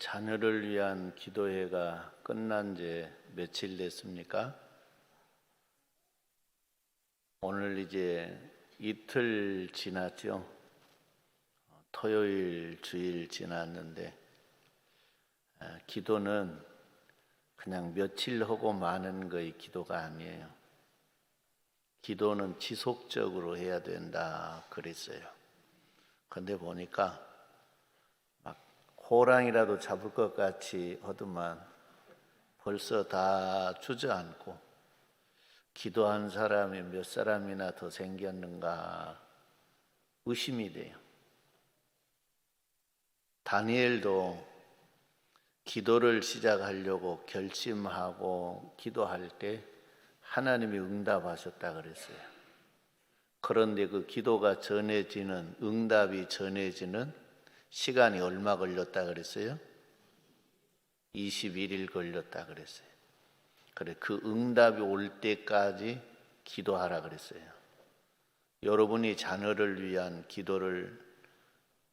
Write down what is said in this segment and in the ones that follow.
자녀를 위한 기도회가 끝난 지 며칠 됐습니까? 오늘 이제 이틀 지났죠. 토요일, 주일 지났는데 기도는 그냥 며칠 하고 마는 거의 기도가 아니에요. 기도는 지속적으로 해야 된다 그랬어요. 근데 보니까 막 호랑이라도 잡을 것 같이 하더만 벌써 다 주저앉고 기도한 사람이 몇 사람이나 더 생겼는가 의심이 돼요. 다니엘도 기도를 시작하려고 결심하고 기도할 때 하나님이 응답하셨다 그랬어요. 그런데 그 기도가 전해지는, 응답이 전해지는 시간이 얼마 걸렸다 그랬어요? 21일 걸렸다 그랬어요. 그래, 그 응답이 올 때까지 기도하라 그랬어요. 여러분이 자녀를 위한 기도를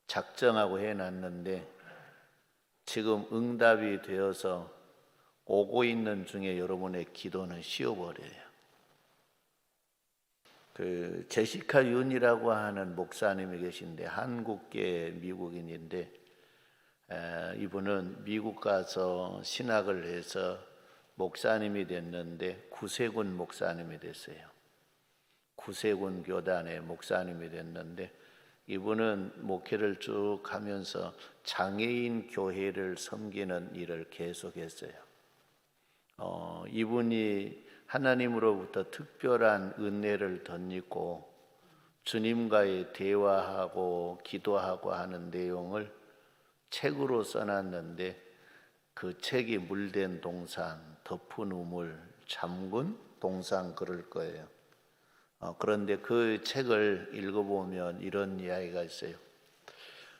작정하고 해놨는데 지금 응답이 되어서 오고 있는 중에 여러분의 기도는 쉬어버려요. 그 제시카 윤이라고 하는 목사님이 계신데 한국계 미국인인데 이분은 미국 가서 신학을 해서 목사님이 됐는데 구세군 목사님이 됐어요. 구세군 교단의 목사님이 됐는데 이분은 목회를 쭉 하면서 장애인 교회를 섬기는 일을 계속했어요. 이분이 하나님으로부터 특별한 은혜를 덧입고 주님과의 대화하고 기도하고 하는 내용을 책으로 써놨는데 그 책이 물된 동산, 덮은 우물, 잠군 동산 그럴 거예요. 그런데 그 책을 읽어보면 이런 이야기가 있어요.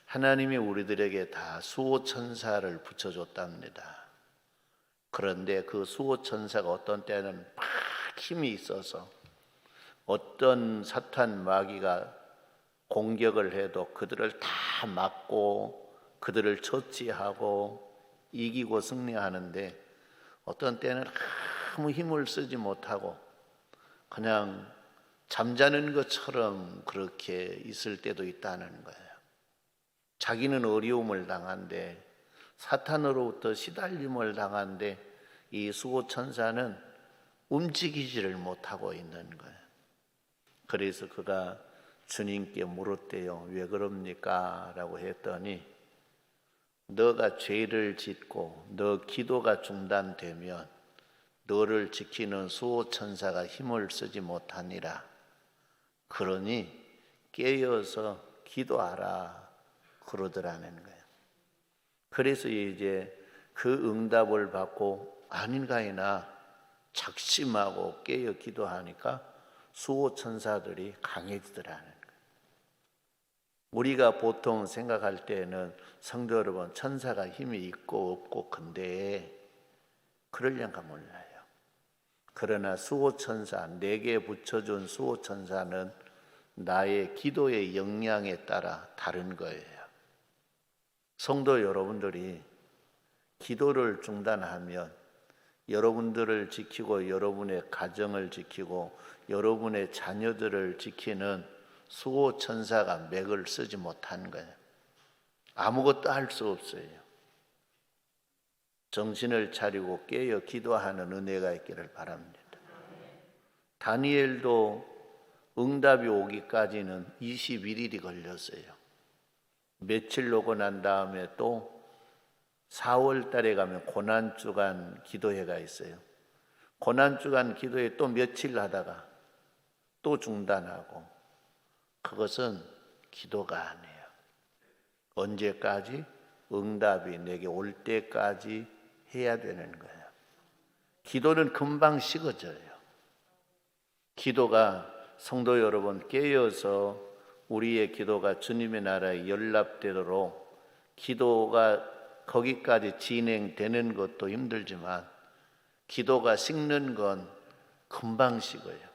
하나님이 우리들에게 다 수호천사를 붙여줬답니다. 그런데 그 수호천사가 어떤 때는 막 힘이 있어서 어떤 사탄 마귀가 공격을 해도 그들을 다 막고 그들을 처치하고 이기고 승리하는데 어떤 때는 아무 힘을 쓰지 못하고 그냥 잠자는 것처럼 그렇게 있을 때도 있다는 거예요. 자기는 어려움을 당한데 사탄으로부터 시달림을 당한데 이 수호천사는 움직이지를 못하고 있는 거예요. 그래서 그가 주님께 물었대요. 왜 그럽니까? 라고 했더니 너가 죄를 짓고 너 기도가 중단되면 너를 지키는 수호천사가 힘을 쓰지 못하니라. 그러니 깨어서 기도하라 그러더라는 거예요. 그래서 이제 그 응답을 받고 아닌가이나 작심하고 깨어 기도하니까 수호천사들이 강해지더라는 거예요. 우리가 보통 생각할 때는 성도 여러분 천사가 힘이 있고 없고 근데 그럴려가 몰라요. 그러나 수호천사, 내게 붙여준 수호천사는 나의 기도의 역량에 따라 다른 거예요. 성도 여러분들이 기도를 중단하면 여러분들을 지키고 여러분의 가정을 지키고 여러분의 자녀들을 지키는 수호천사가 맥을 쓰지 못한 거예요. 아무것도 할 수 없어요. 정신을 차리고 깨어 기도하는 은혜가 있기를 바랍니다. 다니엘도 응답이 오기까지는 21일이 걸렸어요. 며칠 오고 난 다음에 또 4월 달에 가면 고난주간 기도회가 있어요. 고난주간 기도회 또 며칠 하다가 또 중단하고 그것은 기도가 아니에요. 언제까지? 응답이 내게 올 때까지 해야 되는 거예요. 기도는 금방 식어져요. 기도가 성도 여러분 깨어서 우리의 기도가 주님의 나라에 연락되도록 기도가 거기까지 진행되는 것도 힘들지만 기도가 식는 건 금방 식어요.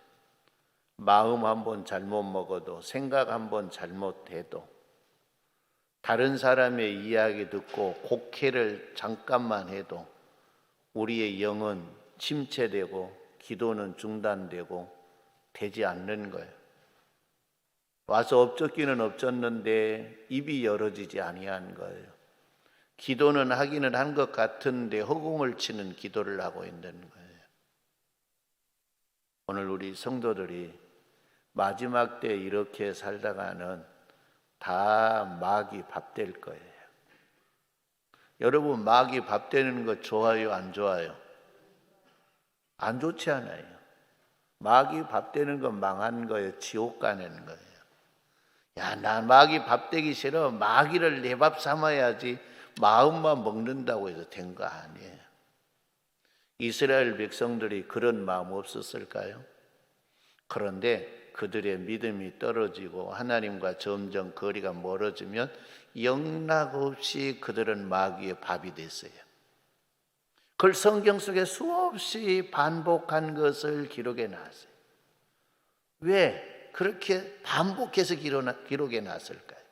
마음 한번 잘못 먹어도 생각 한번 잘못해도 다른 사람의 이야기 듣고 곡해를 잠깐만 해도 우리의 영은 침체되고 기도는 중단되고 되지 않는 거예요. 와서 엎젓기는 엎졌는데 입이 열어지지 아니한 거예요. 기도는 하기는 한 것 같은데 허공을 치는 기도를 하고 있는 거예요. 오늘 우리 성도들이 마지막 때 이렇게 살다가는 다 마귀 밥 될 거예요. 여러분, 마귀 밥 되는 거 좋아요, 안 좋아요? 안 좋지 않아요. 마귀 밥 되는 건 망한 거예요. 지옥 가는 거예요. 야, 나 마귀 밥 되기 싫어. 마귀를 내 밥 삼아야지. 마음만 먹는다고 해서 된 거 아니에요. 이스라엘 백성들이 그런 마음 없었을까요? 그런데 그들의 믿음이 떨어지고 하나님과 점점 거리가 멀어지면 영락없이 그들은 마귀의 밥이 됐어요. 그걸 성경 속에 수없이 반복한 것을 기록해 놨어요. 왜 그렇게 반복해서 기록해 놨을까요?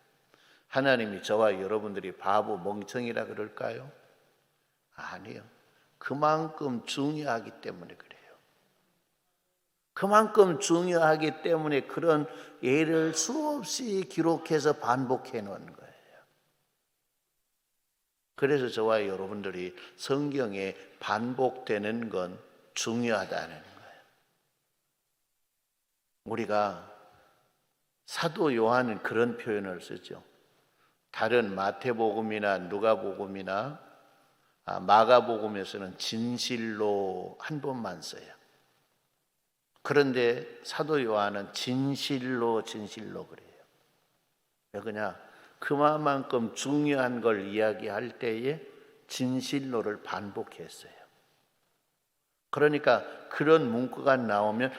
하나님이 저와 여러분들이 바보 멍청이라 그럴까요? 아니요. 그만큼 중요하기 때문에 그래요. 그만큼 중요하기 때문에 그런 예를 수없이 기록해서 반복해 놓은 거예요. 그래서 저와 여러분들이 성경에 반복되는 건 중요하다는 거예요. 우리가 사도 요한은 그런 표현을 쓰죠. 다른 마태복음이나 누가복음이나 마가복음에서는 진실로 한 번만 써요. 그런데 사도 요한은 진실로 그래요. 왜 그러냐? 그만큼 중요한 걸 이야기할 때에 진실로를 반복했어요. 그러니까 그런 문구가 나오면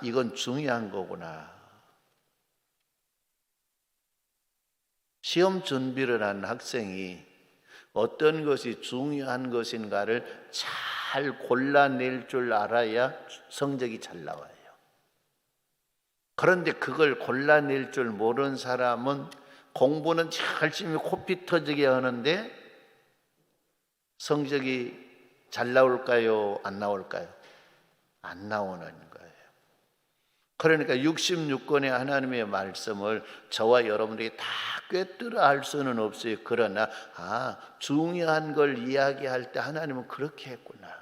이건 중요한 거구나. 시험 준비를 한 학생이 어떤 것이 중요한 것인가를 잘 골라낼 줄 알아야 성적이 잘 나와요. 그런데 그걸 골라낼 줄 모르는 사람은 공부는 열심히 코피 터지게 하는데 성적이 잘 나올까요? 안 나올까요? 안 나오는 거예요. 그러니까 66권의 하나님의 말씀을 저와 여러분들이 다 꿰뚫어 알 수는 없어요. 그러나 중요한 걸 이야기할 때 하나님은 그렇게 했구나.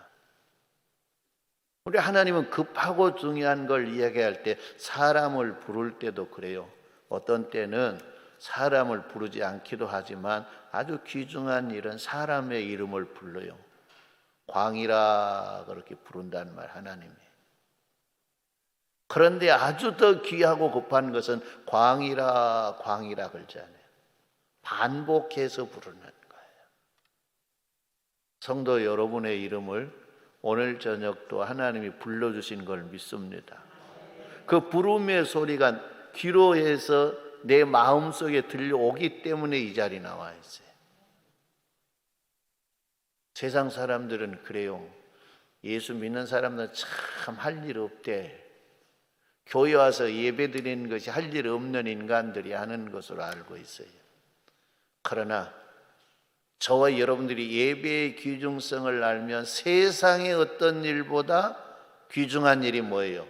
우리 하나님은 급하고 중요한 걸 이야기할 때 사람을 부를 때도 그래요. 어떤 때는 사람을 부르지 않기도 하지만 아주 귀중한 일은 사람의 이름을 불러요. 광이라 그렇게 부른다는 말 하나님이. 그런데 아주 더 귀하고 급한 것은 광이라 그러잖아요. 반복해서 부르는 거예요. 성도 여러분의 이름을 오늘 저녁도 하나님이 불러주신 걸 믿습니다. 그 부름의 소리가 귀로해서 내 마음속에 들려오기 때문에 이 자리에 나와 있어요. 세상 사람들은 그래요. 예수 믿는 사람들은 참 할 일 없대. 교회 와서 예배 드리는 것이 할 일 없는 인간들이 하는 것으로 알고 있어요. 그러나 저와 여러분들이 예배의 귀중성을 알면 세상의 어떤 일보다 귀중한 일이 뭐예요?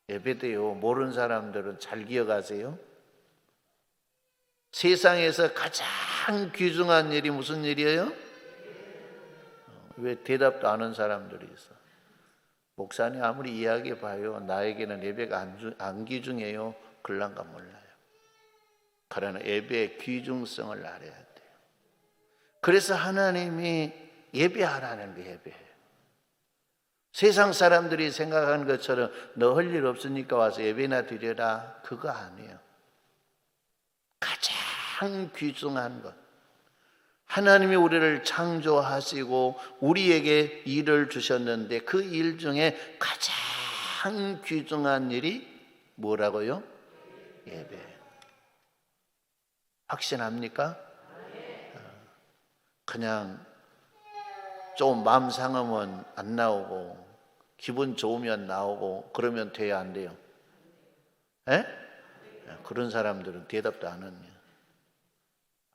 예배돼요. 모르는 사람들은 잘 기억하세요. 세상에서 가장 귀중한 일이 무슨 일이에요? 왜 대답도 안 하는 사람들이 있어? 목사님 아무리 이야기해봐요. 나에게는 예배가 안 귀중해요. 그럴란가 몰라요. 그러나 예배의 귀중성을 알아야 돼요. 그래서 하나님이 예배하라는 게 예배예요. 세상 사람들이 생각하는 것처럼 너 할 일 없으니까 와서 예배나 드려라. 그거 아니에요. 가장 귀중한 것. 하나님이 우리를 창조하시고 우리에게 일을 주셨는데 그 일 중에 가장 귀중한 일이 뭐라고요? 예배. 확신합니까? 그냥 좀 마음 상하면 안 나오고 기분 좋으면 나오고 그러면 돼야 안 돼요? 그런 사람들은 대답도 안 하네요.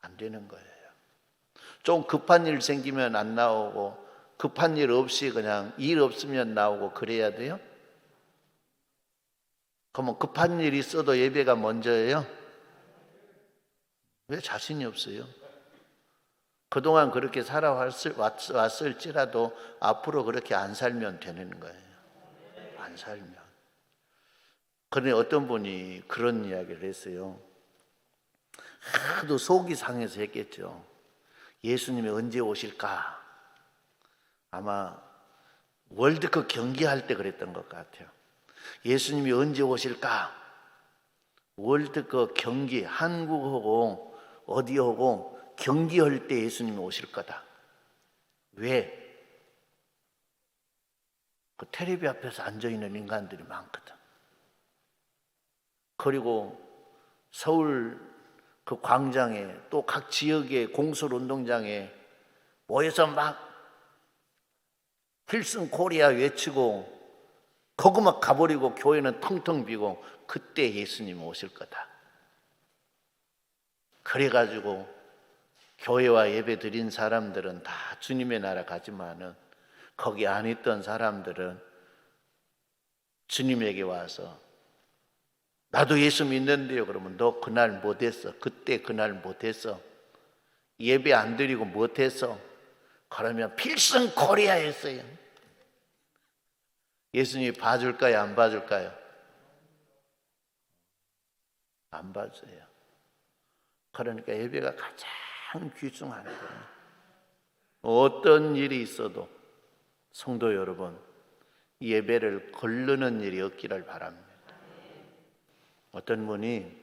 안 되는 거예요. 좀 급한 일 생기면 안 나오고 급한 일 없이 그냥 일 없으면 나오고 그래야 돼요? 그러면 급한 일이 있어도 예배가 먼저예요? 왜 자신이 없어요? 그동안 그렇게 살아왔을지라도 앞으로 그렇게 안 살면 되는 거예요. 안 살면. 그런데 어떤 분이 그런 이야기를 했어요. 하도 속이 상해서 했겠죠. 예수님이 언제 오실까? 아마 월드컵 경기할 때 그랬던 것 같아요. 예수님이 언제 오실까? 월드컵 경기, 한국하고 어디하고 경기할 때 예수님이 오실 거다. 왜? 그 텔레비 앞에서 앉아있는 인간들이 많거든. 그리고 서울 그 광장에 또 각 지역의 공설운동장에 모여서 막 필승 코리아 외치고 거기만 가버리고 교회는 텅텅 비고 그때 예수님 오실 거다. 그래가지고 교회와 예배 드린 사람들은 다 주님의 나라 가지만은 거기 안 있던 사람들은 주님에게 와서 나도 예수 믿는데요. 그러면 너 그날 못했어. 그때 그날 못했어. 예배 안 드리고 못했어. 그러면 필승 코리아 했어요. 예수님이 봐줄까요? 안 봐줄까요? 안 봐줘요. 그러니까 예배가 가장 귀중한 거예요. 어떤 일이 있어도 성도 여러분, 예배를 거르는 일이 없기를 바랍니다. 어떤 분이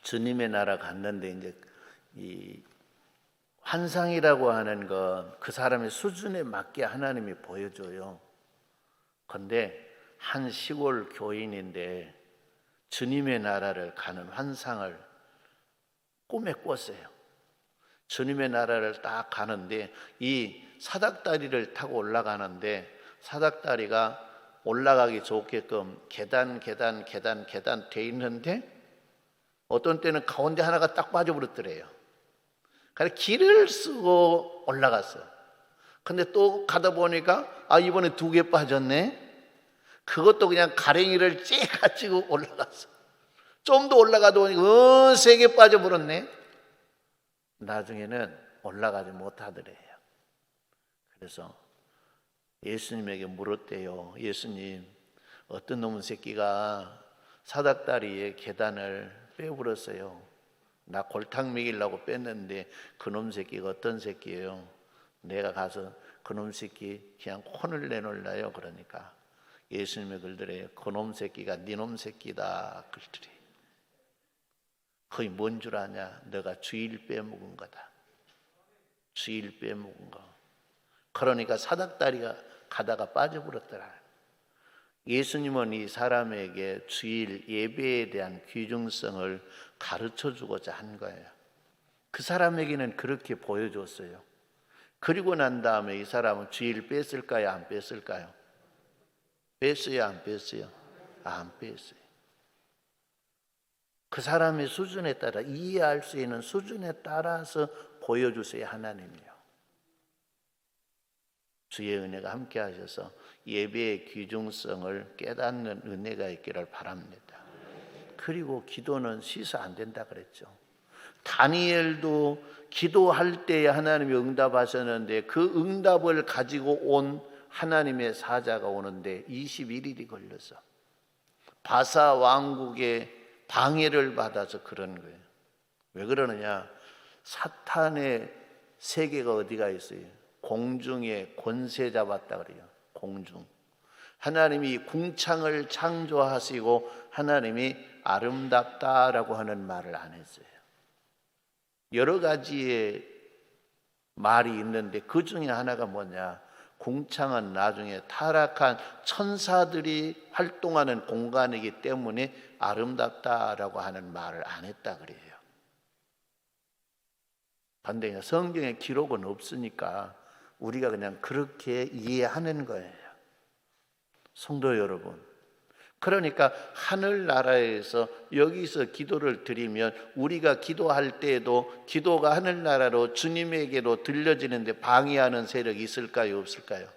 주님의 나라 갔는데 이제 이 환상이라고 하는 건 그 사람의 수준에 맞게 하나님이 보여줘요. 그런데 한 시골 교인인데 주님의 나라를 가는 환상을 꿈에 꿨어요. 주님의 나라를 딱 가는데 이 사닥다리를 타고 올라가는데 사닥다리가 올라가기 좋게끔 계단 돼 있는데 어떤 때는 가운데 하나가 딱 빠져버렸더래요. 그래서 길을 쓰고 올라갔어요. 근데 또 가다 보니까 이번에 2개 빠졌네. 그것도 그냥 가랭이를 째가지고 올라갔어. 좀 더 올라가다 보니까 3개 빠져버렸네. 나중에는 올라가지 못하더래요. 그래서 예수님에게 물었대요. 예수님, 어떤 놈의 새끼가 사닥다리에 계단을 빼버렸어요. 나 골탕 먹이려고 뺐는데 그놈 새끼가 어떤 새끼예요? 내가 가서 그놈 새끼 그냥 혼을 내놓을래요. 그러니까 예수님이 그러더래요. 그놈 새끼가 니놈 새끼다. 그러더래요. 그게 뭔 줄 아냐? 너가 주일 빼먹은 거다. 주일 빼먹은 거. 그러니까 사닥다리가 가다가 빠져버렸더라. 예수님은 이 사람에게 주일 예배에 대한 귀중성을 가르쳐주고자 한 거예요. 그 사람에게는 그렇게 보여줬어요. 그리고 난 다음에 이 사람은 주일 뺐을까요? 안 뺐을까요? 뺐어요? 안 뺐어요? 안 뺐어요. 그 사람의 수준에 따라 이해할 수 있는 수준에 따라서 보여주세요. 하나님이요. 주의 은혜가 함께 하셔서 예배의 귀중성을 깨닫는 은혜가 있기를 바랍니다. 그리고 기도는 시서 안 된다 그랬죠. 다니엘도 기도할 때에 하나님이 응답하셨는데 그 응답을 가지고 온 하나님의 사자가 오는데 21일이 걸려서 바사 왕국의 방해를 받아서 그런 거예요. 왜 그러느냐? 사탄의 세계가 어디가 있어요? 공중에 권세 잡았다 그래요. 공중. 하나님이 궁창을 창조하시고 하나님이 아름답다라고 하는 말을 안 했어요. 여러 가지의 말이 있는데 그 중에 하나가 뭐냐? 궁창은 나중에 타락한 천사들이 활동하는 공간이기 때문에 아름답다라고 하는 말을 안 했다 그래요. 반대로 성경에 기록은 없으니까 우리가 그냥 그렇게 이해하는 거예요. 성도 여러분, 그러니까 하늘나라에서 여기서 기도를 드리면 우리가 기도할 때에도 기도가 하늘나라로 주님에게로 들려지는데 방해하는 세력이 있을까요? 없을까요?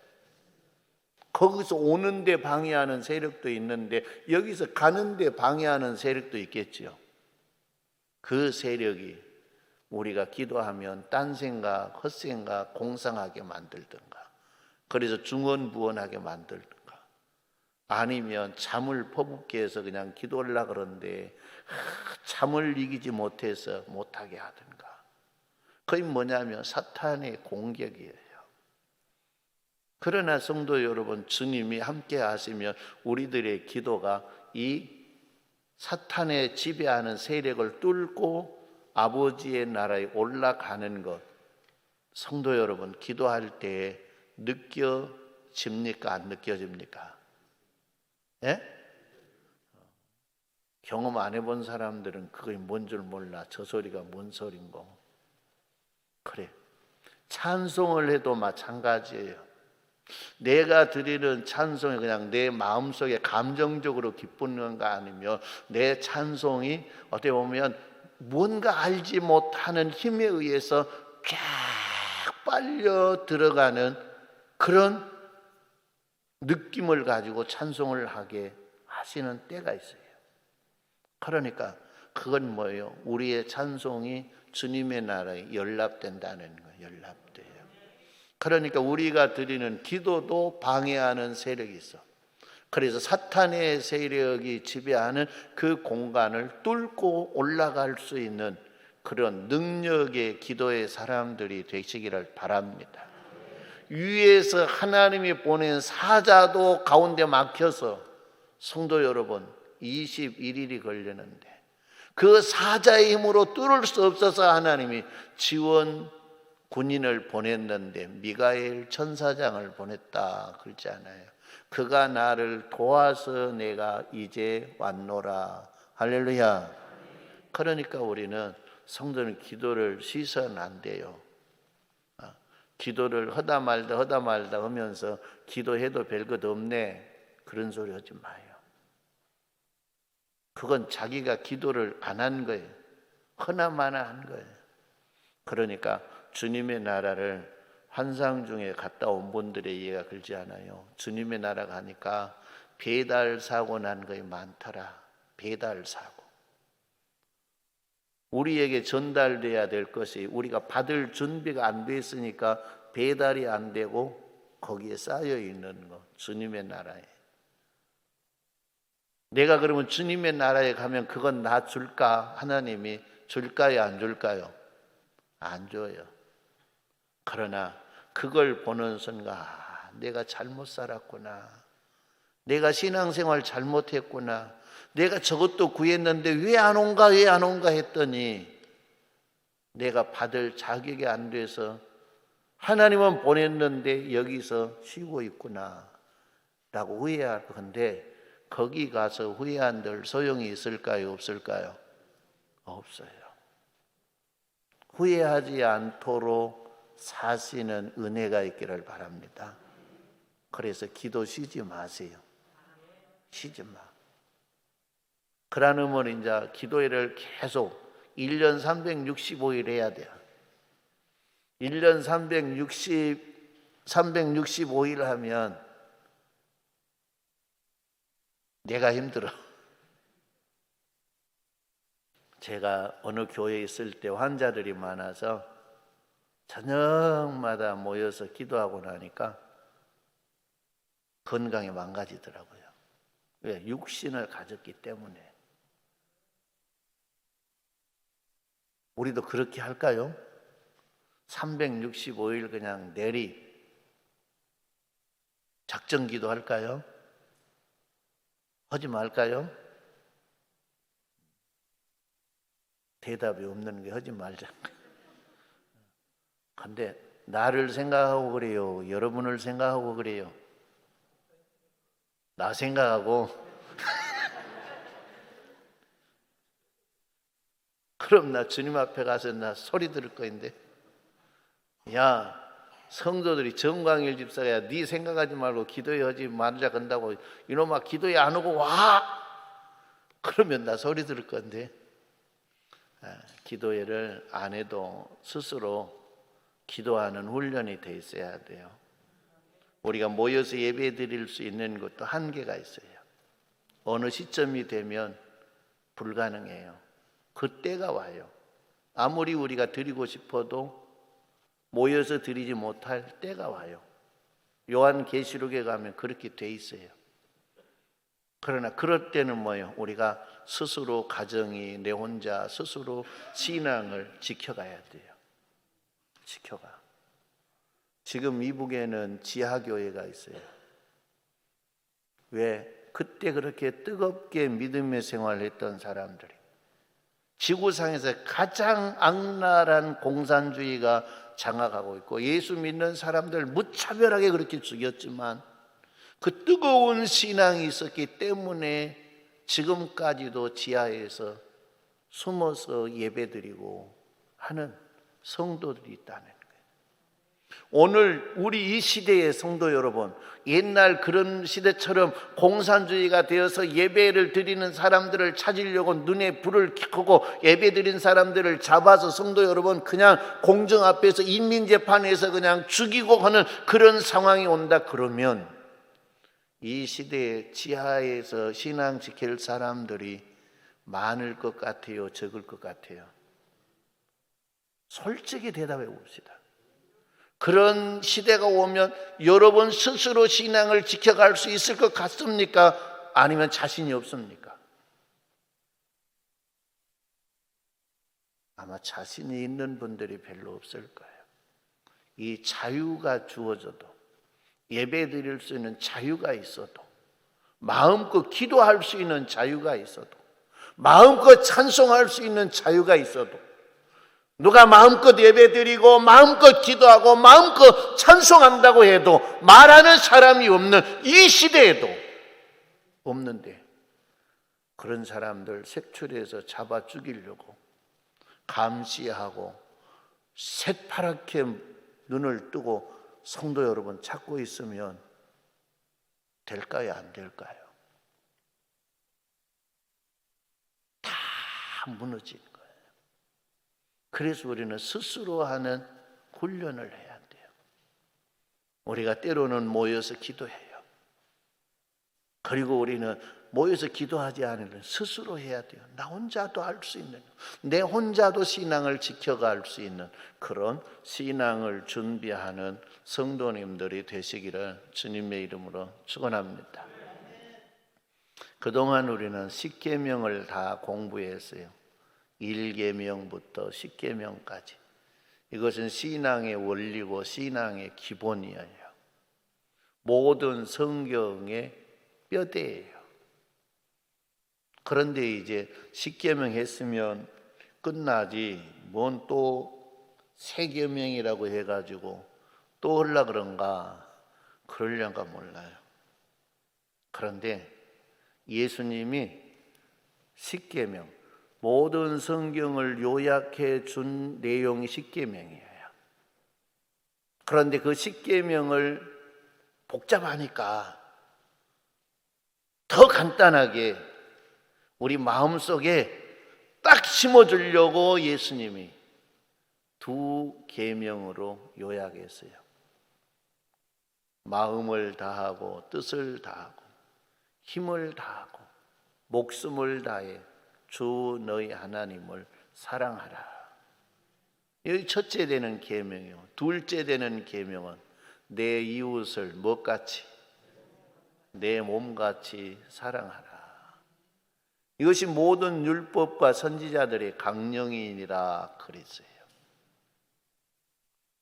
거기서 오는데 방해하는 세력도 있는데 여기서 가는데 방해하는 세력도 있겠죠. 그 세력이 우리가 기도하면 딴 생각, 헛생각, 공상하게 만들든가, 그래서 중언부언하게 만들든가, 아니면 잠을 퍼붓게 해서 그냥 기도하려고 그러는데 잠을 이기지 못해서 못하게 하든가. 그게 뭐냐면 사탄의 공격이에요. 그러나 성도 여러분, 주님이 함께 하시면 우리들의 기도가 이 사탄의 지배하는 세력을 뚫고 아버지의 나라에 올라가는 것, 성도 여러분, 기도할 때 느껴집니까? 안 느껴집니까? 예? 경험 안 해본 사람들은 그게 뭔 줄 몰라. 저 소리가 뭔 소린고. 그래, 찬송을 해도 마찬가지예요. 내가 드리는 찬송이 그냥 내 마음속에 감정적으로 기쁘는 거 아니면 내 찬송이 어떻게 보면 뭔가 알지 못하는 힘에 의해서 쫙 빨려 들어가는 그런 느낌을 가지고 찬송을 하게 하시는 때가 있어요. 그러니까 그건 뭐예요? 우리의 찬송이 주님의 나라에 연락된다는 거예요. 연락돼요. 그러니까 우리가 드리는 기도도 방해하는 세력이 있어. 그래서 사탄의 세력이 지배하는 그 공간을 뚫고 올라갈 수 있는 그런 능력의 기도의 사람들이 되시기를 바랍니다. 위에서 하나님이 보낸 사자도 가운데 막혀서 성도 여러분 21일이 걸리는데 그 사자의 힘으로 뚫을 수 없어서 하나님이 지원 군인을 보냈는데 미가엘 천사장을 보냈다 그러지 않아요. 그가 나를 도와서 내가 이제 왔노라. 할렐루야. 그러니까 우리는 성도는 기도를 쉬서는 안 돼요. 기도를 하다 말다 하면서 기도해도 별것 없네 그런 소리 하지 마요. 그건 자기가 기도를 안 한 거예요. 허나마나 한 거예요. 그러니까 주님의 나라를 환상 중에 갔다 온 분들의 이해가 걸지 않아요. 주님의 나라 가니까 배달 사고 난 거에 많더라. 배달 사고. 우리에게 전달돼야 될 것이 우리가 받을 준비가 안 돼 있으니까 배달이 안 되고 거기에 쌓여 있는 거. 주님의 나라에. 내가 그러면 주님의 나라에 가면 그건 나 줄까? 하나님이 줄까요? 안 줄까요? 안 줘요. 그러나 그걸 보는 순간 내가 잘못 살았구나. 내가 신앙생활 잘못했구나. 내가 저것도 구했는데 왜 안 온가 했더니 내가 받을 자격이 안 돼서 하나님은 보냈는데 여기서 쉬고 있구나 라고 후회할 건데 거기 가서 후회한들 소용이 있을까요? 없을까요? 없어요. 후회하지 않도록 사시는 은혜가 있기를 바랍니다. 그래서 기도 쉬지 마세요. 쉬지 마. 그러면 이제 기도회를 계속 1년 365일 해야 돼요. 1년 365일 하면 내가 힘들어. 제가 어느 교회에 있을 때 환자들이 많아서 저녁마다 모여서 기도하고 나니까 건강이 망가지더라고요. 왜? 육신을 가졌기 때문에. 우리도 그렇게 할까요? 365일 그냥 내리 작전 기도 할까요? 하지 말까요? 대답이 없는 게 하지 말자. 근데 나를 생각하고 그래요? 여러분을 생각하고 그래요? 나 생각하고 그럼 나 주님 앞에 가서 나 소리 들을 거인데 야 성도들이 정광일 집사가 네 생각하지 말고 기도회 하지 말자 건다고 이놈아 기도회 안 오고 와 그러면 나 소리 들을 건데 기도회를 안 해도 스스로 기도하는 훈련이 돼 있어야 돼요. 우리가 모여서 예배 드릴 수 있는 것도 한계가 있어요. 어느 시점이 되면 불가능해요. 그때가 와요. 아무리 우리가 드리고 싶어도 모여서 드리지 못할 때가 와요. 요한계시록에 가면 그렇게 돼 있어요. 그러나 그럴 때는 뭐예요? 우리가 스스로 가정이 내 혼자 스스로 신앙을 지켜가야 돼요. 지켜가. 지금 이북에는 지하교회가 있어요. 왜? 그때 그렇게 뜨겁게 믿음의 생활을 했던 사람들이 지구상에서 가장 악랄한 공산주의가 장악하고 있고 예수 믿는 사람들 무차별하게 그렇게 죽였지만 그 뜨거운 신앙이 있었기 때문에 지금까지도 지하에서 숨어서 예배드리고 하는 성도들이 있다는 거예요. 오늘 우리 이 시대의 성도 여러분, 옛날 그런 시대처럼 공산주의가 되어서 예배를 드리는 사람들을 찾으려고 눈에 불을 켜고 예배 드린 사람들을 잡아서 성도 여러분 그냥 공정 앞에서 인민재판에서 그냥 죽이고 하는 그런 상황이 온다 그러면 이 시대에 지하에서 신앙 지킬 사람들이 많을 것 같아요? 적을 것 같아요? 솔직히 대답해 봅시다. 그런 시대가 오면 여러분 스스로 신앙을 지켜갈 수 있을 것 같습니까? 아니면 자신이 없습니까? 아마 자신이 있는 분들이 별로 없을 거예요. 이 자유가 주어져도 예배 드릴 수 있는 자유가 있어도 마음껏 기도할 수 있는 자유가 있어도 마음껏 찬송할 수 있는 자유가 있어도 누가 마음껏 예배드리고 마음껏 기도하고 마음껏 찬송한다고 해도 말하는 사람이 없는 이 시대에도 없는데 그런 사람들 색출해서 잡아 죽이려고 감시하고 새파랗게 눈을 뜨고 성도 여러분 찾고 있으면 될까요? 안 될까요? 다 무너지는 거예요. 그래서 우리는 스스로 하는 훈련을 해야 돼요. 우리가 때로는 모여서 기도해요. 그리고 우리는 모여서 기도하지 않으면 스스로 해야 돼요. 나 혼자도 할 수 있는, 내 혼자도 신앙을 지켜갈 수 있는 그런 신앙을 준비하는 성도님들이 되시기를 주님의 이름으로 축원합니다. 그동안 우리는 십계명을 다 공부했어요. 1계명부터 10계명까지. 이것은 신앙의 원리고 신앙의 기본이에요. 모든 성경의 뼈대예요. 그런데 이제 10계명 했으면 끝나지 뭔 또 세계명이라고 해가지고 또 하려고 그런가 그러려는가 몰라요. 그런데 예수님이 10계명 모든 성경을 요약해 준 내용이 10계명이에요. 그런데 그 10계명을 복잡하니까 더 간단하게 우리 마음속에 딱 심어주려고 예수님이 2계명으로 요약했어요. 마음을 다하고 뜻을 다하고 힘을 다하고 목숨을 다해 주 너희 하나님을 사랑하라. 여기 첫째 되는 계명이요. 둘째 되는 계명은 내 이웃을 뭐같이? 내 몸같이 사랑하라. 이것이 모든 율법과 선지자들의 강령이니라 그랬어요.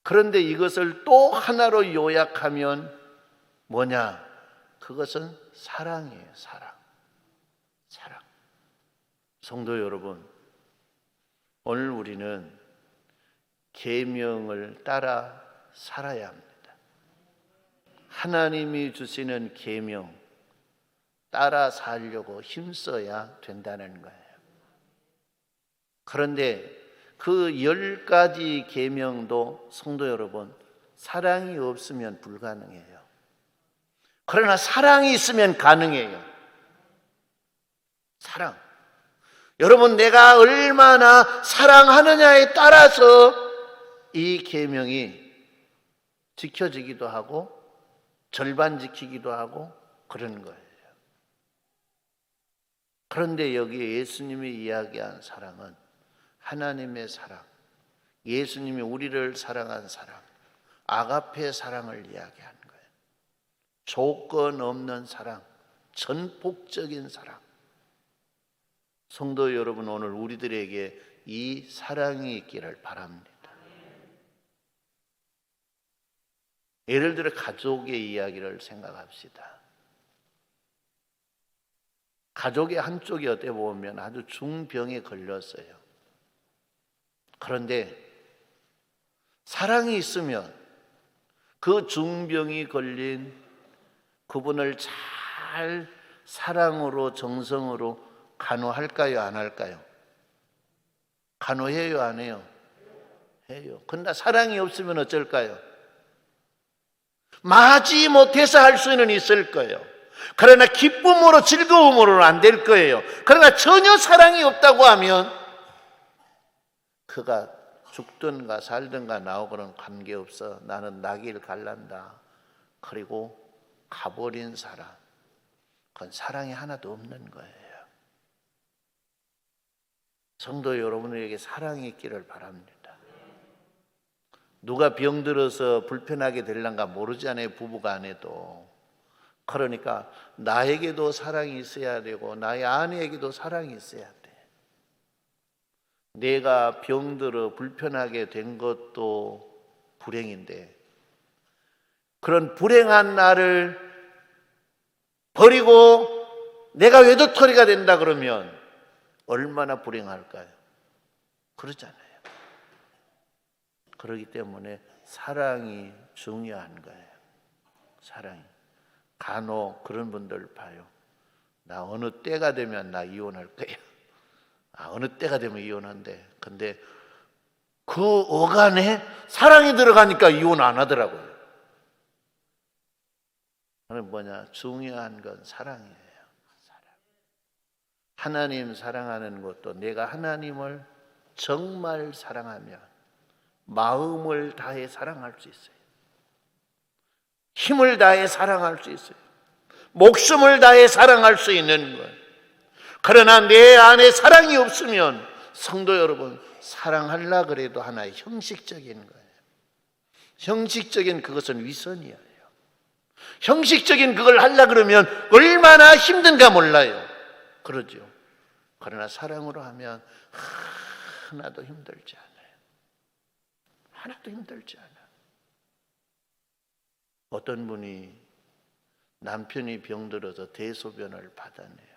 그런데 이것을 또 하나로 요약하면 뭐냐? 그것은 사랑이에요. 사랑. 사랑. 성도 여러분, 오늘 우리는 계명을 따라 살아야 합니다. 하나님이 주시는 계명 따라 살려고 힘써야 된다는 거예요. 그런데 그 10가지 계명도 성도 여러분 사랑이 없으면 불가능해요. 그러나 사랑이 있으면 가능해요. 사랑. 여러분, 내가 얼마나 사랑하느냐에 따라서 이 계명이 지켜지기도 하고 절반 지키기도 하고 그런 거예요. 그런데 여기 예수님이 이야기한 사랑은 하나님의 사랑, 예수님이 우리를 사랑한 사랑, 아가페 사랑을 이야기하는 거예요. 조건 없는 사랑, 전폭적인 사랑. 성도 여러분, 오늘 우리들에게 이 사랑이 있기를 바랍니다. 예를 들어 가족의 이야기를 생각합시다. 가족의 한쪽이 어떻게 보면 아주 중병에 걸렸어요. 그런데 사랑이 있으면 그 중병이 걸린 그분을 잘 사랑으로 정성으로 간호할까요? 안 할까요? 간호해요? 안 해요? 해요. 그러나 사랑이 없으면 어쩔까요? 마지 못해서 할 수는 있을 거예요. 그러나 기쁨으로 즐거움으로는 안 될 거예요. 그러나 전혀 사랑이 없다고 하면 그가 죽든가 살든가 나오고는 관계없어. 나는 나길 갈란다. 그리고 가버린 사람, 그건 사랑이 하나도 없는 거예요. 성도 여러분에게 사랑이 있기를 바랍니다. 누가 병들어서 불편하게 될란가 모르잖아요. 부부간에도. 그러니까 나에게도 사랑이 있어야 되고 나의 아내에게도 사랑이 있어야 돼. 내가 병들어 불편하게 된 것도 불행인데 그런 불행한 나를 버리고 내가 외도터리가 된다 그러면 얼마나 불행할까요? 그렇잖아요. 그렇기 때문에 사랑이 중요한 거예요. 사랑이. 간혹 그런 분들 봐요. 나 어느 때가 되면 나 이혼할 거야. 어느 때가 되면 이혼한대. 근데 그 어간에 사랑이 들어가니까 이혼 안 하더라고요. 그건 뭐냐? 중요한 건 사랑이에요. 사랑. 하나님 사랑하는 것도 내가 하나님을 정말 사랑하면 마음을 다해 사랑할 수 있어요. 힘을 다해 사랑할 수 있어요. 목숨을 다해 사랑할 수 있는 것. 그러나 내 안에 사랑이 없으면 성도 여러분, 사랑하려 그래도 하나의 형식적인 거예요. 형식적인 그것은 위선이에요. 형식적인 그걸 하려 그러면 얼마나 힘든가 몰라요. 그러죠. 그러나 사랑으로 하면 하나도 힘들지 않아요. 하나도 힘들지 않아요. 어떤 분이 남편이 병들어서 대소변을 받아내요.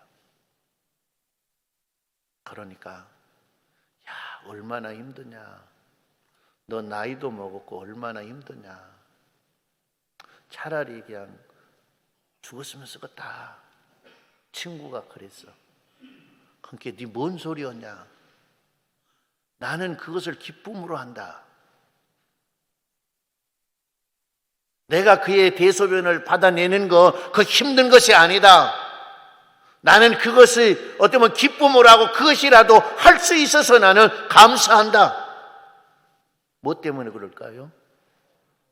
그러니까 야, 얼마나 힘드냐. 너 나이도 먹었고 얼마나 힘드냐. 차라리 그냥 죽었으면 쓰겠다. 친구가 그랬어. 그러니까 네 뭔 소리였냐. 나는 그것을 기쁨으로 한다. 내가 그의 대소변을 받아내는 거, 그 힘든 것이 아니다. 나는 그것을 어떻게 보면 기쁨으로 하고 그것이라도 할 수 있어서 나는 감사한다. 뭐 때문에 그럴까요?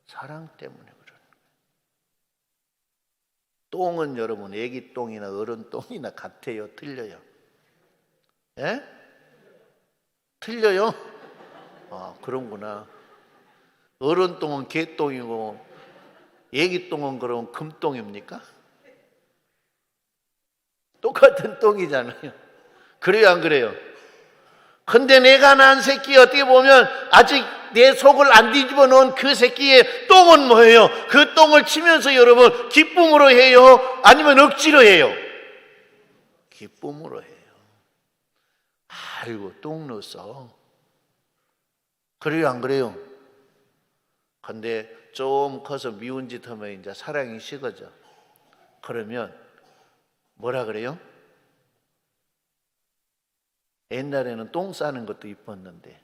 사랑 때문에 그러는 거예요. 똥은 여러분 애기 똥이나 어른 똥이나 같아요? 틀려요? 예? 틀려요? 그런구나. 어른 똥은 개똥이고 애기 똥은 그럼 금똥입니까? 똑같은 똥이잖아요. 그래요, 안 그래요? 근데 내가 낳은 새끼 어떻게 보면 아직 내 속을 안 뒤집어 놓은 그 새끼의 똥은 뭐예요? 그 똥을 치면서 여러분 기쁨으로 해요? 아니면 억지로 해요? 기쁨으로 해요. 아이고 똥 넣었어. 그래요, 안 그래요? 근데 좀 커서 미운 짓 하면 이제 사랑이 식어져. 그러면 뭐라 그래요? 옛날에는 똥 싸는 것도 이뻤는데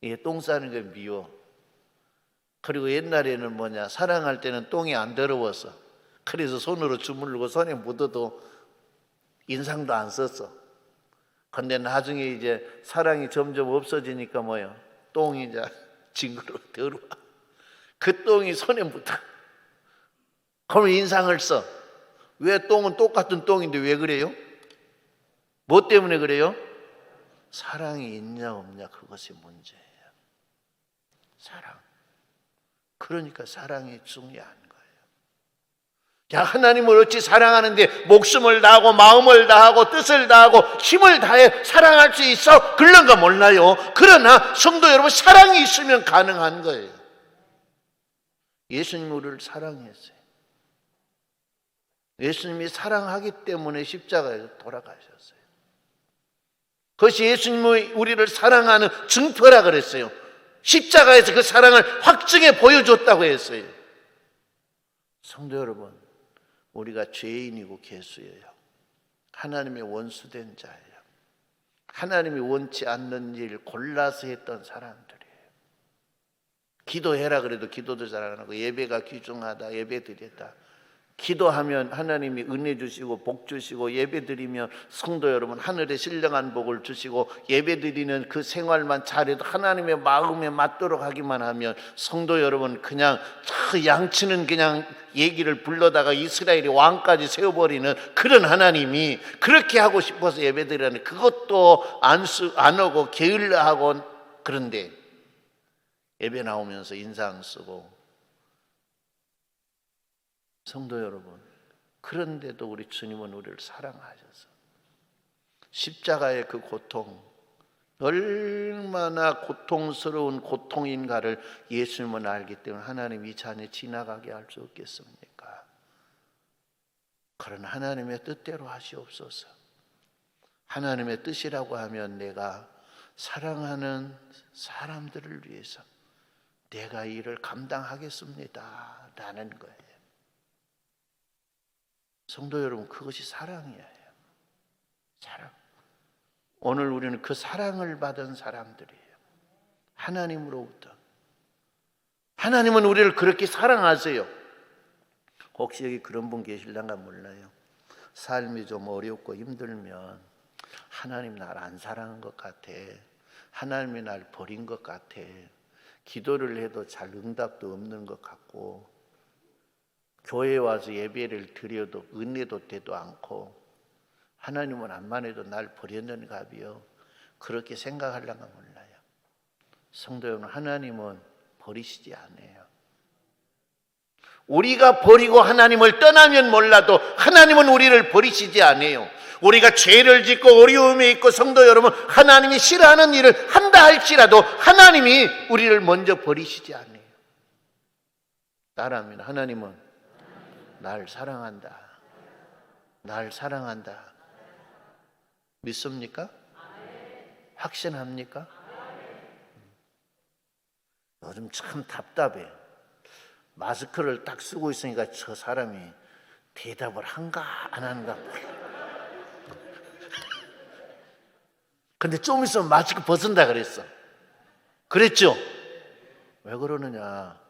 이게 똥 싸는 게 미워. 그리고 옛날에는 사랑할 때는 똥이 안 더러워서 그래서 손으로 주물르고 손에 묻어도 인상도 안 썼어. 근데 나중에 이제 사랑이 점점 없어지니까 똥이 이제 징그러워 더러워. 그 똥이 손에 묻어. 그러면 인상을 써. 왜 똥은 똑같은 똥인데 왜 그래요? 뭐 때문에 그래요? 사랑이 있냐 없냐 그것이 문제예요. 사랑. 그러니까 사랑이 중요한 거예요. 자, 하나님을 어찌 사랑하는데 목숨을 다하고 마음을 다하고 뜻을 다하고 힘을 다해 사랑할 수 있어? 그런 거 몰라요. 그러나 성도 여러분, 사랑이 있으면 가능한 거예요. 예수님이 우리를 사랑했어요. 예수님이 사랑하기 때문에 십자가에서 돌아가셨어요. 그것이 예수님이 우리를 사랑하는 증표라 그랬어요. 십자가에서 그 사랑을 확증해 보여줬다고 했어요. 성도 여러분, 우리가 죄인이고 개수예요. 하나님의 원수된 자예요. 하나님이 원치 않는 일 골라서 했던 사람들이에요. 기도해라 그래도 기도도 잘 안 하고, 예배가 귀중하다 예배 드렸다. 기도하면 하나님이 은혜 주시고 복 주시고, 예배 드리면 성도 여러분 하늘의 신령한 복을 주시고, 예배 드리는 그 생활만 잘해도 하나님의 마음에 맞도록 하기만 하면 성도 여러분 그냥 양치는 그냥 얘기를 불러다가 이스라엘의 왕까지 세워버리는 그런 하나님이 그렇게 하고 싶어서 예배 드리는, 그것도 안 하고 게을러하고, 그런데 예배 나오면서 인상 쓰고. 성도 여러분, 그런데도 우리 주님은 우리를 사랑하셔서 십자가의 그 고통, 얼마나 고통스러운 고통인가를 예수님은 알기 때문에 하나님 이 잔에 지나가게 할 수 없겠습니까? 그런 하나님의 뜻대로 하시옵소서. 하나님의 뜻이라고 하면 내가 사랑하는 사람들을 위해서 내가 이 일을 감당하겠습니다 라는 거예요. 성도 여러분, 그것이 사랑이에요. 사랑. 오늘 우리는 그 사랑을 받은 사람들이에요. 하나님으로부터. 하나님은 우리를 그렇게 사랑하세요. 혹시 여기 그런 분 계실란가 몰라요. 삶이 좀 어렵고 힘들면 하나님 날 안 사랑한 것 같아. 하나님이 날 버린 것 같아. 기도를 해도 잘 응답도 없는 것 같고, 교회에 와서 예배를 드려도 은혜도 되도 않고, 하나님은 암만 해도 날 버렸는 갑이요. 그렇게 생각하려면 몰라요. 성도 여러분, 하나님은 버리시지 않아요. 우리가 버리고 하나님을 떠나면 몰라도 하나님은 우리를 버리시지 않아요. 우리가 죄를 짓고 어려움에 있고, 성도 여러분 하나님이 싫어하는 일을 한다 할지라도 하나님이 우리를 먼저 버리시지 않아요. 따라합니다. 하나님은 날 사랑한다. 날 사랑한다. 믿습니까? 확신합니까? 요즘 참 답답해. 마스크를 딱 쓰고 있으니까 저 사람이 대답을 한가 안 한가 몰라. 근데 좀 있으면 마스크 벗은다 그랬어. 그랬죠? 왜 그러느냐?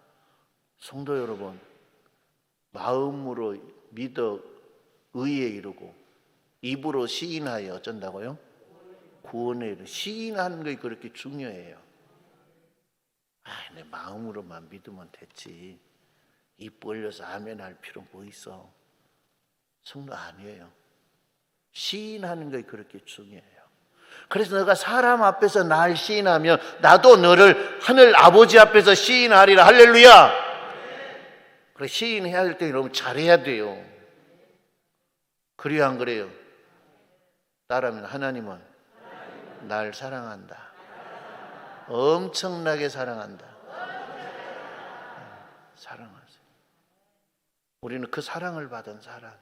성도 여러분, 마음으로 믿어 의에 이르고 입으로 시인하여 어쩐다고요? 구원에 이르. 시인하는 게 그렇게 중요해요. 내 마음으로만 믿으면 됐지, 입 벌려서 아멘 할 필요 뭐 있어? 성도 아니에요. 시인하는 게 그렇게 중요해요. 그래서 너가 사람 앞에서 날 시인하면 나도 너를 하늘 아버지 앞에서 시인하리라. 할렐루야. 그래, 시인해야 할 때 여러분 잘해야 돼요. 그래요, 안 그래요? 따라하면 하나님은 날 사랑한다. 엄청나게 사랑한다. 사랑하세요. 우리는 그 사랑을 받은 사람.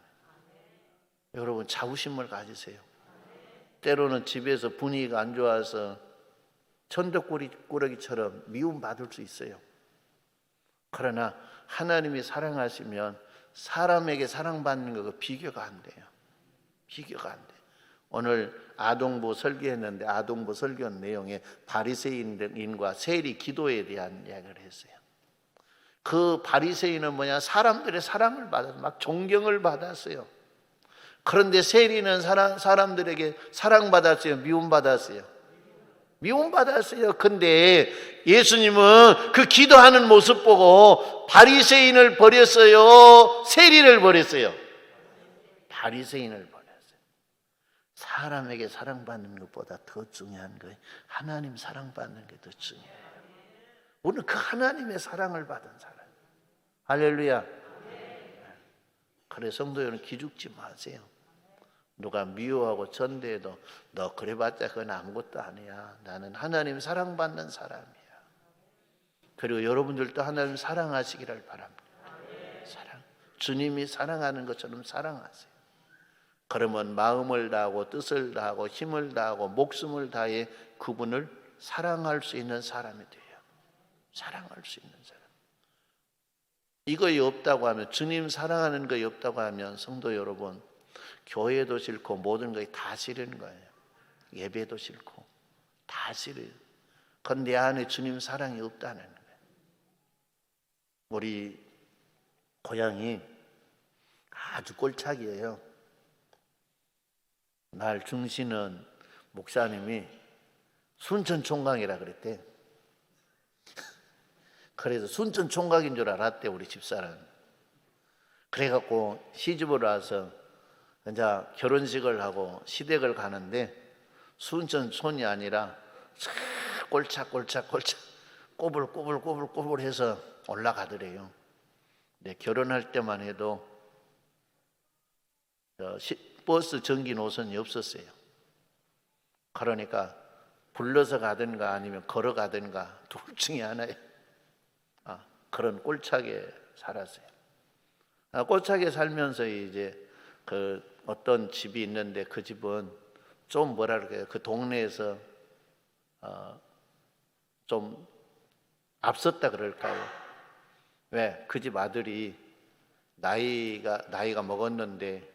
여러분 자부심을 가지세요. 때로는 집에서 분위기가 안 좋아서 천덕꾸러기처럼 미움받을 수 있어요. 그러나 하나님이 사랑하시면 사람에게 사랑받는 거 비교가 안 돼요. 비교가 안 돼요. 오늘 아동부 설교했는데 아동부 설교 내용에 바리새인과 세리 기도에 대한 이야기를 했어요. 그 바리새인은 뭐냐? 사람들의 사랑을 받았어요. 막 존경을 받았어요. 그런데 세리는 사람들에게 사랑받았어요? 미움받았어요? 미움받았어요. 근데 예수님은 그 기도하는 모습 보고 바리새인을 버렸어요? 세리를 버렸어요? 바리새인을 버렸어요. 사람에게 사랑받는 것보다 더 중요한 거예요. 하나님 사랑받는 게 더 중요해요. 우리는 그 하나님의 사랑을 받은 사람. 할렐루야. 그래 성도 여러분, 기죽지 마세요. 누가 미워하고 전대해도 너 그래봤자 그건 아무것도 아니야. 나는 하나님 사랑받는 사람이야. 그리고 여러분들도 하나님 사랑하시기를 바랍니다. 사랑. 주님이 사랑하는 것처럼 사랑하세요. 그러면 마음을 다하고 뜻을 다하고 힘을 다하고 목숨을 다해 그분을 사랑할 수 있는 사람이 돼요. 사랑할 수 있는 사람. 이거이 없다고 하면, 주님 사랑하는 거이 없다고 하면 성도 여러분, 교회도 싫고 모든 것이 다 싫은 거예요. 예배도 싫고 다 싫어요. 그건 내 안에 주님 사랑이 없다는 거예요. 우리 고향이 아주 꼴착이에요. 날 중시는 목사님이 순천 총각이라 그랬대. 그래서 순천 총각인 줄 알았대, 우리 집사람. 그래갖고 시집을 와서 이제 결혼식을 하고 시댁을 가는데 순천촌이 아니라 꼴착 꼬불 해서 올라가더래요. 근데 결혼할 때만 해도 버스 전기 노선이 없었어요. 그러니까 불러서 가든가 아니면 걸어가든가 둘 중에 하나예요. 그런 꼴착에 살았어요. 꼴착에 살면서 이제 그 어떤 집이 있는데 그 집은 좀 뭐랄까요, 그 동네에서 좀 앞섰다 그럴까요? 왜? 그 집 아들이 나이가 먹었는데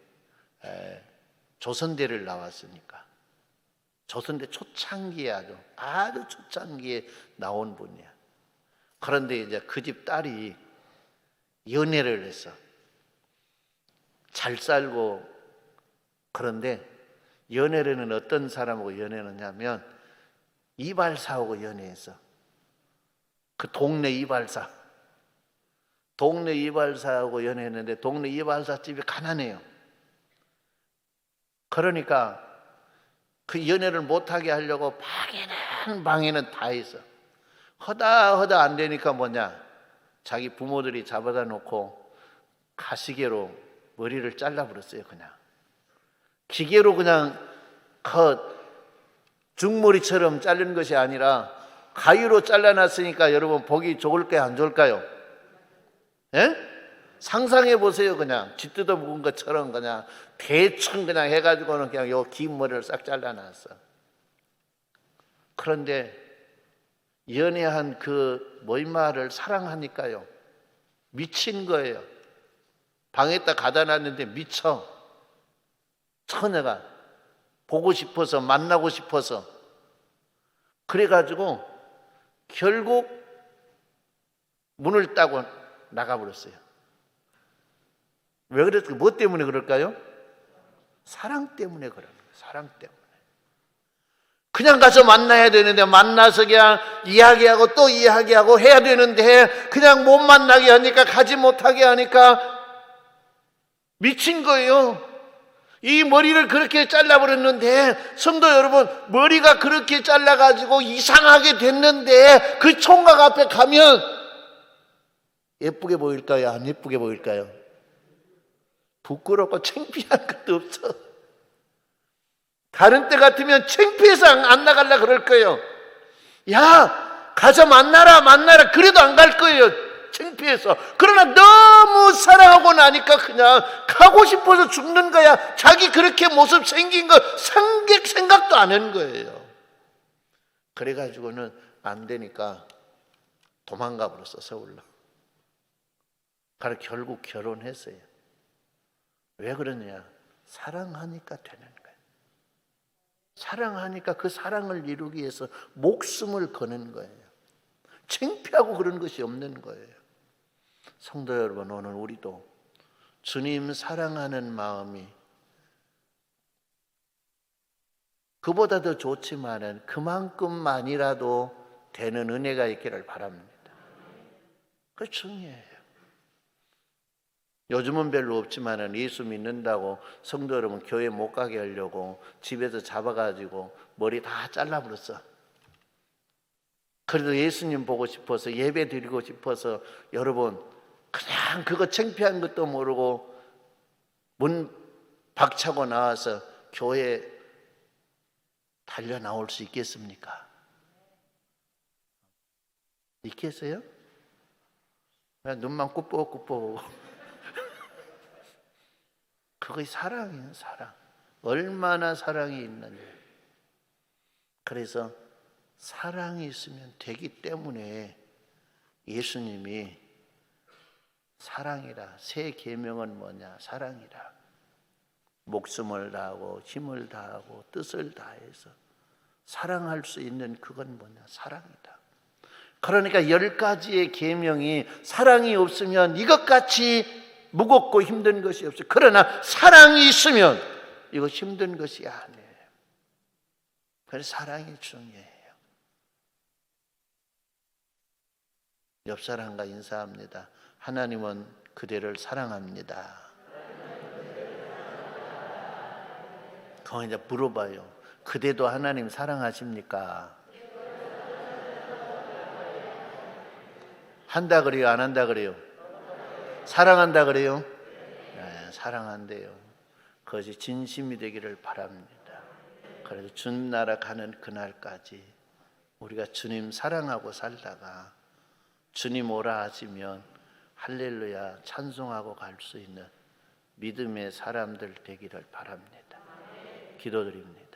조선대를 나왔으니까. 조선대 초창기에 아주 초창기에 나온 분이야. 그런데 이제 그 집 딸이 연애를 했어. 잘 살고. 그런데 연애는 어떤 사람하고 연애를 하냐면 이발사하고 연애했어. 그 동네 이발사하고 연애했는데 동네 이발사 집이 가난해요. 그러니까 그 연애를 못하게 하려고 방에는 다 있어. 허다 안 되니까 뭐냐, 자기 부모들이 잡아다 놓고 가시개로 머리를 잘라버렸어요. 그냥 기계로 그냥 중머리처럼 자른 것이 아니라 가위로 잘라놨으니까 여러분 보기 좋을까요, 안 좋을까요? 예? 상상해 보세요. 그냥 쥐뜯어 먹은 것처럼 그냥 대충 그냥 해가지고는 그냥 요 긴 머리를 싹 잘라놨어. 그런데 연애한 그 모임마를 사랑하니까요, 미친 거예요. 방에다 가다 놨는데 미쳐. 처녀가 보고 싶어서, 만나고 싶어서. 그래가지고 결국 문을 따고 나가버렸어요. 왜 그랬을까요? 뭐 때문에 그럴까요? 사랑 때문에 그러는 거예요. 사랑 때문에. 그냥 가서 만나야 되는데, 만나서 그냥 이야기하고 또 이야기하고 해야 되는데 그냥 못 만나게 하니까, 가지 못하게 하니까 미친 거예요. 이 머리를 그렇게 잘라버렸는데, 성도 여러분, 머리가 그렇게 잘라가지고 이상하게 됐는데 그 총각 앞에 가면 예쁘게 보일까요? 안 예쁘게 보일까요? 부끄럽고 창피한 것도 없어. 다른 때 같으면 창피해서 안 나가려고 그럴 거예요. 야, 가서 만나라. 그래도 안 갈 거예요. 창피해서. 그러나 너무 사랑하고 나니까 그냥 가고 싶어서 죽는 거야. 자기 그렇게 모습 생긴 거 생각도 안 한 거예요. 그래가지고는 안 되니까 도망가 버렸어, 서울로. 그래서 결국 결혼했어요. 왜 그러냐? 사랑하니까 되는 거예요. 사랑하니까 그 사랑을 이루기 위해서 목숨을 거는 거예요. 창피하고 그런 것이 없는 거예요. 성도 여러분, 오늘 우리도 주님 사랑하는 마음이 그보다 더 좋지만은 그만큼만이라도 되는 은혜가 있기를 바랍니다. 그게 중요해요. 요즘은 별로 없지만은 예수 믿는다고 성도 여러분 교회 못 가게 하려고 집에서 잡아가지고 머리 다 잘라버렸어. 그래도 예수님 보고 싶어서 예배 드리고 싶어서 여러분 그냥 그거 창피한 것도 모르고 문 박차고 나와서 교회 달려 나올 수 있겠습니까? 있겠어요? 그냥 눈만 꾸벅꾸벅. 그게 사랑이에요, 사랑. 얼마나 사랑이 있느냐. 그래서 사랑이 있으면 되기 때문에 예수님이 사랑이라, 새 계명은 뭐냐? 사랑이라. 목숨을 다하고 힘을 다하고 뜻을 다해서 사랑할 수 있는 그건 뭐냐? 사랑이다. 그러니까 10가지의 계명이 사랑이 없으면 이것같이 무겁고 힘든 것이 없어요. 그러나 사랑이 있으면 이거 힘든 것이 아니에요. 그래서 사랑이 중요해요. 옆 사람과 인사합니다. 하나님은 그대를 사랑합니다. 그거 이제 물어봐요. 그대도 하나님 사랑하십니까? 한다 그래요? 안 한다 그래요? 사랑한다 그래요? 네, 사랑한대요. 그것이 진심이 되기를 바랍니다. 그래서 주님 나라 가는 그날까지 우리가 주님 사랑하고 살다가 주님 오라 하시면 할렐루야 찬송하고 갈 수 있는 믿음의 사람들 되기를 바랍니다. 기도드립니다.